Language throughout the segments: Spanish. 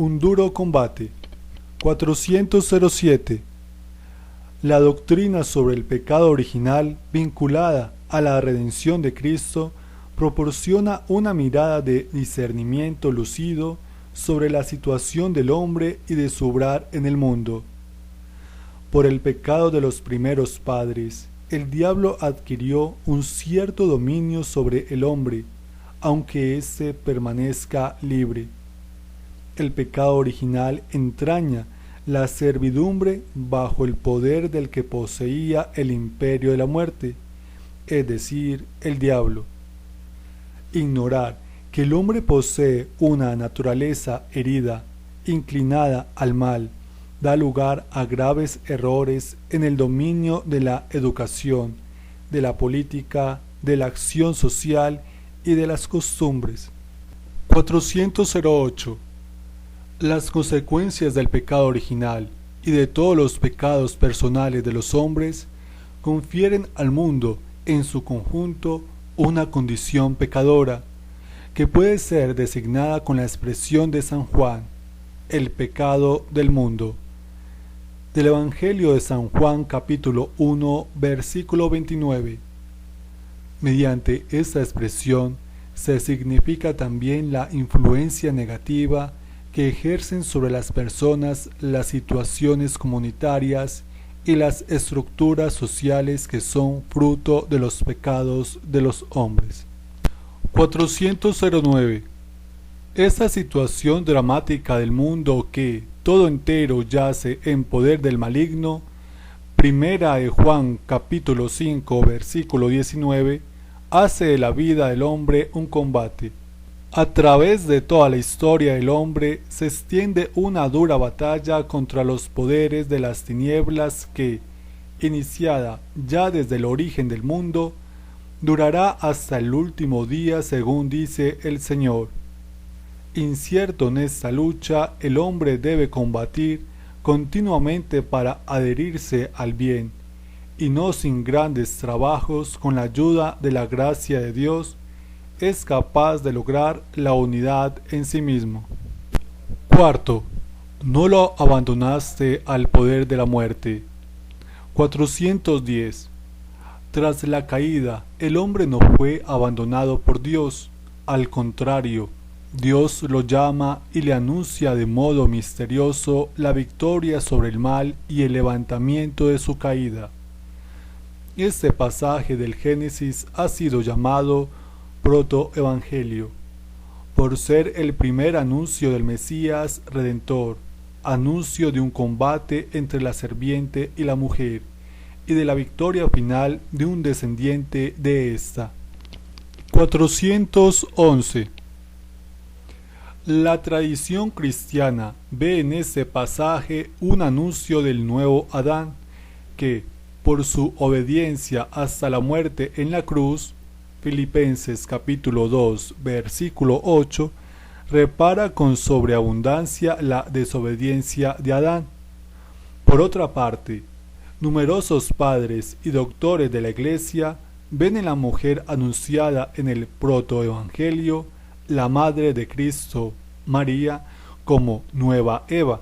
Un duro combate. 407. La doctrina sobre el pecado original vinculada a la redención de Cristo proporciona una mirada de discernimiento lúcido sobre la situación del hombre y de su obrar en el mundo. Por el pecado de los primeros padres, el diablo adquirió un cierto dominio sobre el hombre, aunque éste permanezca libre. El pecado original entraña la servidumbre bajo el poder del que poseía el imperio de la muerte, es decir, el diablo. Ignorar que el hombre posee una naturaleza herida, inclinada al mal, da lugar a graves errores en el dominio de la educación, de la política, de la acción social y de las costumbres. 408. Las consecuencias del pecado original y de todos los pecados personales de los hombres confieren al mundo en su conjunto una condición pecadora, que puede ser designada con la expresión de San Juan, el pecado del mundo. Del Evangelio de San Juan capítulo 1 versículo 29. Mediante esta expresión se significa también la influencia negativa que ejercen sobre las personas las situaciones comunitarias y las estructuras sociales que son fruto de los pecados de los hombres. 409. Esta situación dramática del mundo que todo entero yace en poder del maligno, primera de Juan capítulo 5 versículo 19, hace de la vida del hombre un combate. A través de toda la historia del hombre se extiende una dura batalla contra los poderes de las tinieblas que, iniciada ya desde el origen del mundo, durará hasta el último día según dice el Señor. Incierto en esta lucha, el hombre debe combatir continuamente para adherirse al bien, y no sin grandes trabajos, con la ayuda de la gracia de Dios, es capaz de lograr la unidad en sí mismo. Cuarto, no lo abandonaste al poder de la muerte. 410. Tras la caída, el hombre no fue abandonado por Dios, al contrario, Dios lo llama y le anuncia de modo misterioso la victoria sobre el mal y el levantamiento de su caída. Este pasaje del Génesis ha sido llamado protoevangelio, por ser el primer anuncio del Mesías Redentor, anuncio de un combate entre la serpiente y la mujer, y de la victoria final de un descendiente de ésta. 411. La tradición cristiana ve en este pasaje un anuncio del nuevo Adán, que, por su obediencia hasta la muerte en la cruz, Filipenses capítulo 2 versículo 8, repara con sobreabundancia la desobediencia de Adán. Por otra parte, numerosos padres y doctores de la Iglesia ven en la mujer anunciada en el protoevangelio, la Madre de Cristo, María, como nueva Eva.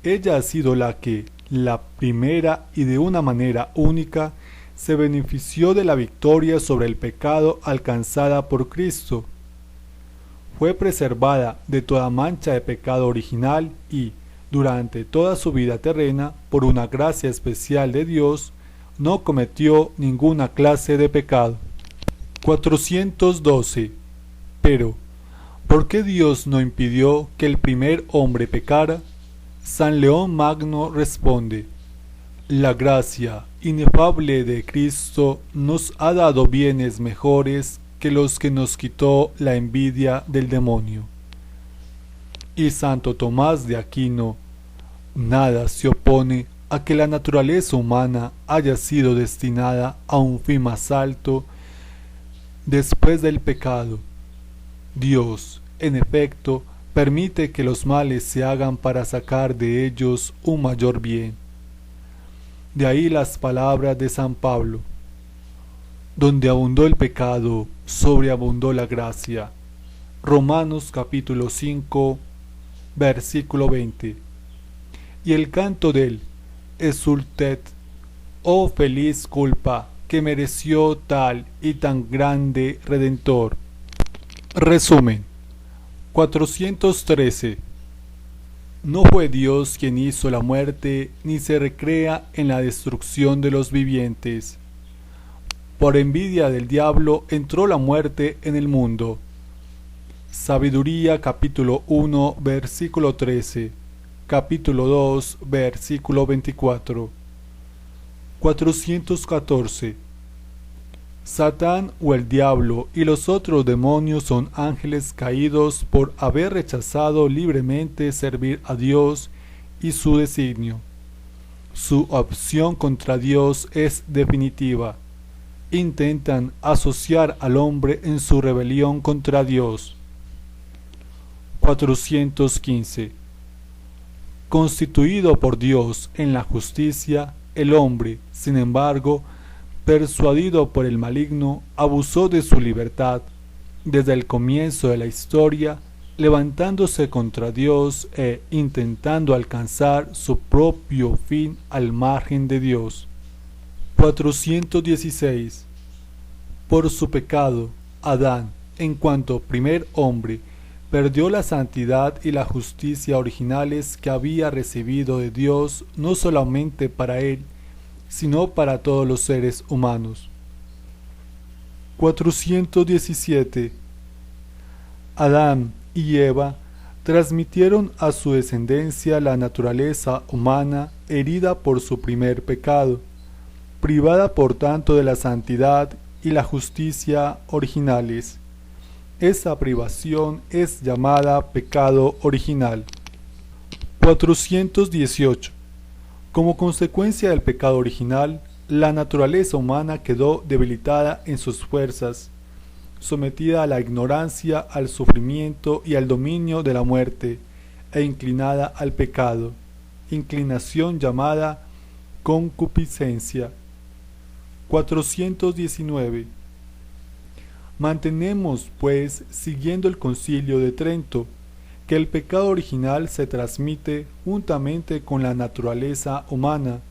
Ella ha sido la que, la primera y de una manera única, se benefició de la victoria sobre el pecado alcanzada por Cristo. Fue preservada de toda mancha de pecado original y, durante toda su vida terrena, por una gracia especial de Dios, no cometió ninguna clase de pecado. 412. Pero, ¿por qué Dios no impidió que el primer hombre pecara? San León Magno responde: la gracia inefable de Cristo nos ha dado bienes mejores que los que nos quitó la envidia del demonio. Y Santo Tomás de Aquino: nada se opone a que la naturaleza humana haya sido destinada a un fin más alto después del pecado. Dios, en efecto, permite que los males se hagan para sacar de ellos un mayor bien. De ahí las palabras de San Pablo: donde abundó el pecado, sobreabundó la gracia. Romanos capítulo 5, versículo 20. Y el canto del Exultet, oh feliz culpa que mereció tal y tan grande Redentor. Resumen. 413. No fue Dios quien hizo la muerte, ni se recrea en la destrucción de los vivientes. Por envidia del diablo entró la muerte en el mundo. Sabiduría capítulo 1 versículo 13, capítulo 2 versículo 24. 414. Satán o el diablo y los otros demonios son ángeles caídos por haber rechazado libremente servir a Dios y su designio. Su opción contra Dios es definitiva. Intentan asociar al hombre en su rebelión contra Dios. 415. Constituido por Dios en la justicia, el hombre, sin embargo, persuadido por el maligno, abusó de su libertad desde el comienzo de la historia, levantándose contra Dios e intentando alcanzar su propio fin al margen de Dios. 416. Por su pecado, Adán, en cuanto primer hombre, perdió la santidad y la justicia originales que había recibido de Dios, no solamente para él, sino para todos los seres humanos. 417. Adán y Eva transmitieron a su descendencia la naturaleza humana herida por su primer pecado, privada por tanto de la santidad y la justicia originales. Esa privación es llamada pecado original. 418. Como consecuencia del pecado original, la naturaleza humana quedó debilitada en sus fuerzas, sometida a la ignorancia, al sufrimiento y al dominio de la muerte, e inclinada al pecado, inclinación llamada concupiscencia. 419. Mantenemos, pues, siguiendo el Concilio de Trento, que el pecado original se transmite juntamente con la naturaleza humana,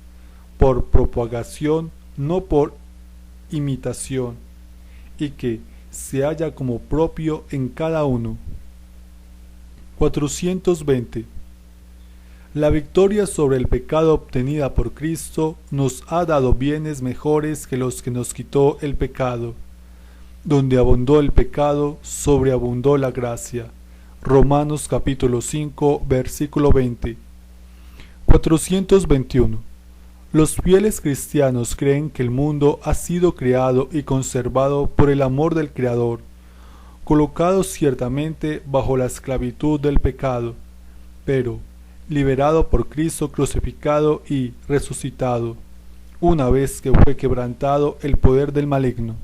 por propagación, no por imitación, y que se halla como propio en cada uno. 420. La victoria sobre el pecado obtenida por Cristo nos ha dado bienes mejores que los que nos quitó el pecado. Donde abundó el pecado, sobreabundó la gracia. Romanos capítulo 5, versículo 20. 421. Los fieles cristianos creen que el mundo ha sido creado y conservado por el amor del Creador, colocado ciertamente bajo la esclavitud del pecado, pero liberado por Cristo crucificado y resucitado, una vez que fue quebrantado el poder del maligno.